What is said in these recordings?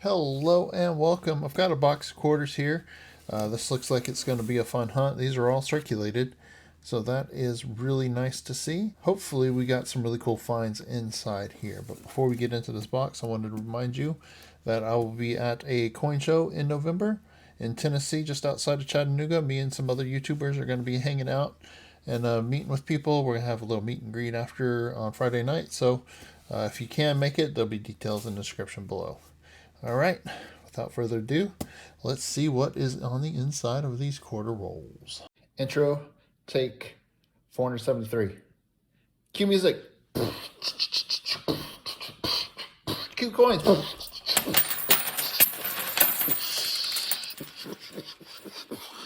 Hello and welcome. I've got a box of quarters here. This looks like it's going to be a fun hunt. These are all circulated, so that is really nice to see. Hopefully we got some really cool finds inside here. But before we get into this box, I wanted to remind you that I will be at a coin show in November in Tennessee, just outside of Chattanooga. Me and some other YouTubers are going to be hanging out and meeting with people. We're going to have a little meet and greet after on Friday night. So if you can make it, there'll be details in the description below. All right, without further ado, let's see what is on the inside of these quarter rolls. Intro, take 473. Cue music. Cue coins.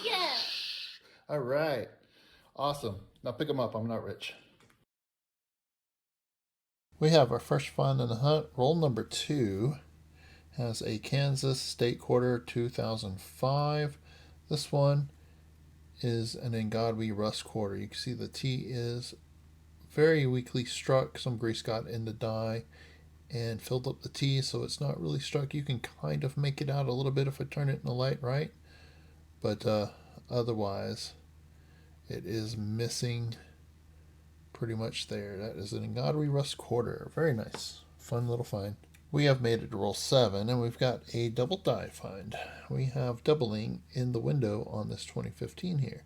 Yeah. All right, awesome. Now pick them up, I'm not rich. We have our first find in the hunt. Roll number 2. Has a Kansas State Quarter 2005. This one is an Engadwi Rust Quarter. You can see the T is very weakly struck. Some grease got in the die and filled up the T, so it's not really struck. You can kind of make it out a little bit if I turn it in the light right, but otherwise it is missing pretty much there. That is an Engadwi Rust Quarter. Very nice. Fun little find. We have made it to roll 7, and we've got a double die find. We have doubling in the window on this 2015 here.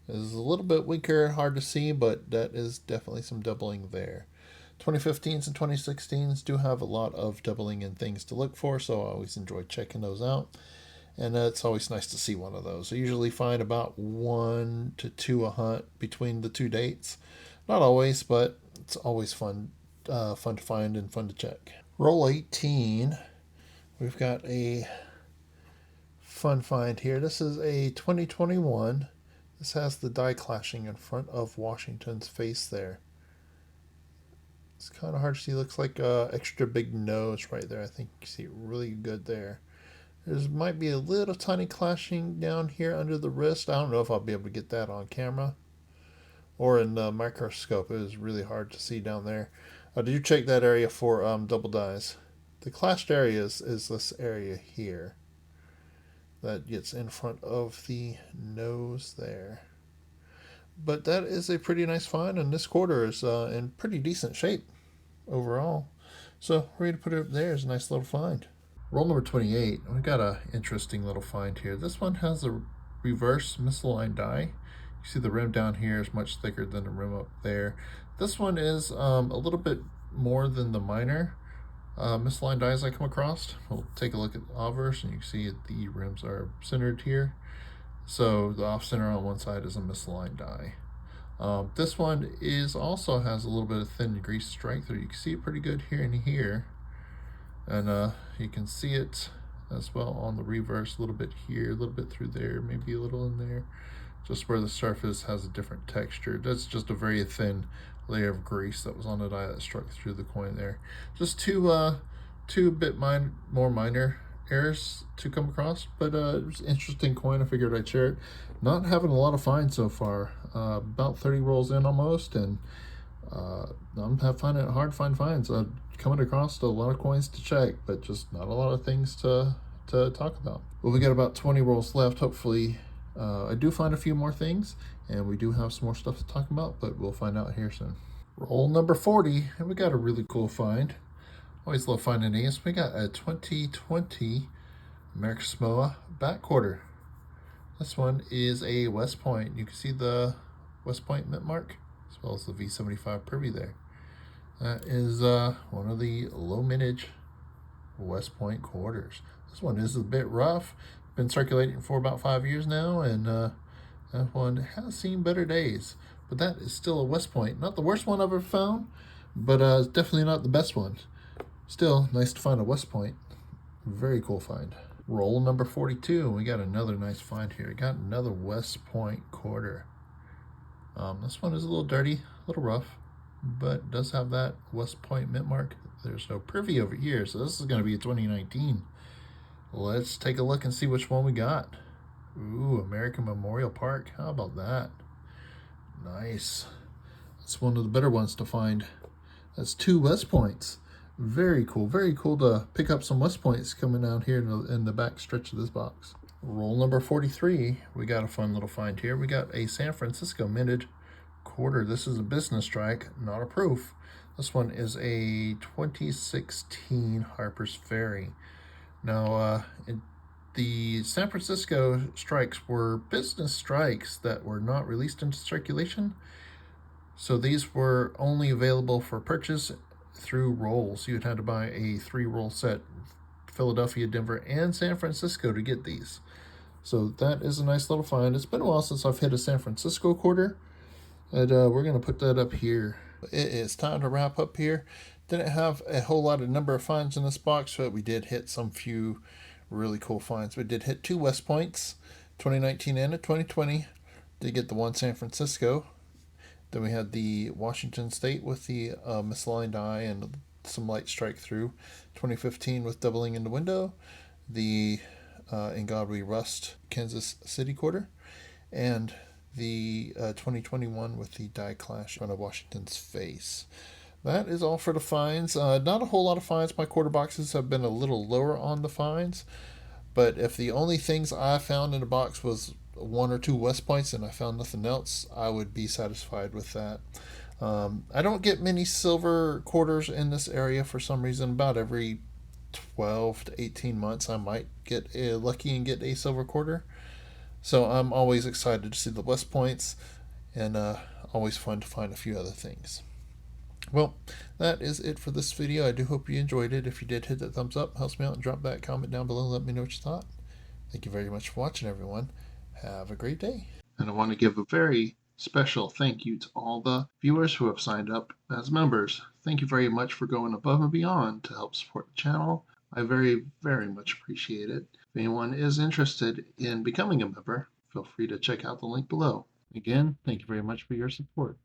This is a little bit weaker, hard to see, but that is definitely some doubling there. 2015s and 2016s do have a lot of doubling and things to look for, so I always enjoy checking those out. And it's always nice to see one of those. I usually find about 1 to 2 a hunt between the two dates. Not always, but it's always fun to find and fun to check. Roll 18. We've got a fun find here. This is a 2021. This has the die clashing in front of Washington's face there. It's kind of hard to see. Looks like a extra big nose right there. I think you see it really good there. There might be a little tiny clashing down here under the wrist. I don't know if I'll be able to get that on camera or in the microscope. It was really hard to see down there. Did you check that area for double dies? The clashed area is this area here that gets in front of the nose there. But that is a pretty nice find, and this quarter is in pretty decent shape overall. So ready to put it up there is a nice little find. Roll number 28. We got an interesting little find here. This one has a reverse misaligned die. You see the rim down here is much thicker than the rim up there. This one is a little bit more than the minor misaligned dies I come across. We'll take a look at the obverse, and you can see the rims are centered here. So the off center on one side is a misaligned die. This one also has a little bit of thin grease strike through. You can see it pretty good here and here. And you can see it as well on the reverse, a little bit here, a little bit through there, maybe a little in there. Just where the surface has a different texture. That's just a very thin layer of grease that was on the die that struck through the coin there. Just two bit more minor errors to come across, but it was an interesting coin. I figured I'd share it. Not having a lot of finds so far. About 30 rolls in almost, and I'm finding it hard to find finds. Coming across a lot of coins to check, but just not a lot of things to talk about. Well, we got about 20 rolls left. Hopefully I do find a few more things, and we do have some more stuff to talk about, but we'll find out here soon. Roll number 40, and we got a really cool find. Always love finding these. We got a 2020 American Samoa back quarter. This one is a West Point. You can see the West Point mint mark, as well as the V75 privy there. That is one of the low mintage West Point quarters. This one is a bit rough. Been circulating for about 5 years now, and that one has seen better days. But that is still a West Point. Not the worst one I've ever found, but it's definitely not the best one. Still, nice to find a West Point. Very cool find. Roll number 42. We got another nice find here. We got another West Point quarter. This one is a little dirty, a little rough, but does have that West Point mint mark. There's no privy over here, so this is going to be a 2019. Let's take a look and see which one we got. Ooh, American Memorial Park. How about that? Nice. That's one of the better ones to find. That's 2 West Points. Very cool. Very cool to pick up some West Points coming out here in the back stretch of this box. Roll number 43. We got a fun little find here. We got a San Francisco minted quarter. This is a business strike, not a proof. This one is a 2016 Harper's Ferry. Now, the San Francisco strikes were business strikes that were not released into circulation. So these were only available for purchase through rolls. You had to buy a 3-roll set, Philadelphia, Denver, and San Francisco, to get these. So that is a nice little find. It's been a while since I've hit a San Francisco quarter, and we're going to put that up here. It is time to wrap up here. Didn't have a whole lot of number of finds in this box, but we did hit some few really cool finds. We did hit 2 West Points, 2019 and a 2020. Did get the 1 San Francisco. Then we had the Washington State with the misaligned eye and some light strike through. 2015 with doubling in the window. The In God We Rust Kansas City quarter. And the 2021 with the die clash in front of Washington's face. That is all for the finds. Not a whole lot of finds. My quarter boxes have been a little lower on the finds. But if the only things I found in the box was 1 or 2 West Points and I found nothing else, I would be satisfied with that. I don't get many silver quarters in this area for some reason. About every 12 to 18 months I might get lucky and get a silver quarter. So I'm always excited to see the West Points, and always fun to find a few other things. Well, that is it for this video. I do hope you enjoyed it. If you did, hit that thumbs up. Helps me out, and drop that comment down below. Let me know what you thought. Thank you very much for watching, everyone. Have a great day. And I want to give a very special thank you to all the viewers who have signed up as members. Thank you very much for going above and beyond to help support the channel. I very, very much appreciate it. If anyone is interested in becoming a member, feel free to check out the link below. Again, thank you very much for your support.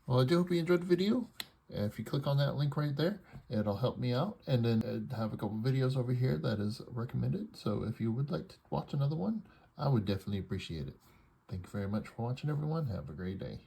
Well, I do hope you enjoyed the video. If you click on that link right there, it'll help me out. And then I have a couple videos over here that is recommended. So if you would like to watch another one, I would definitely appreciate it. Thank you very much for watching, everyone. Have a great day.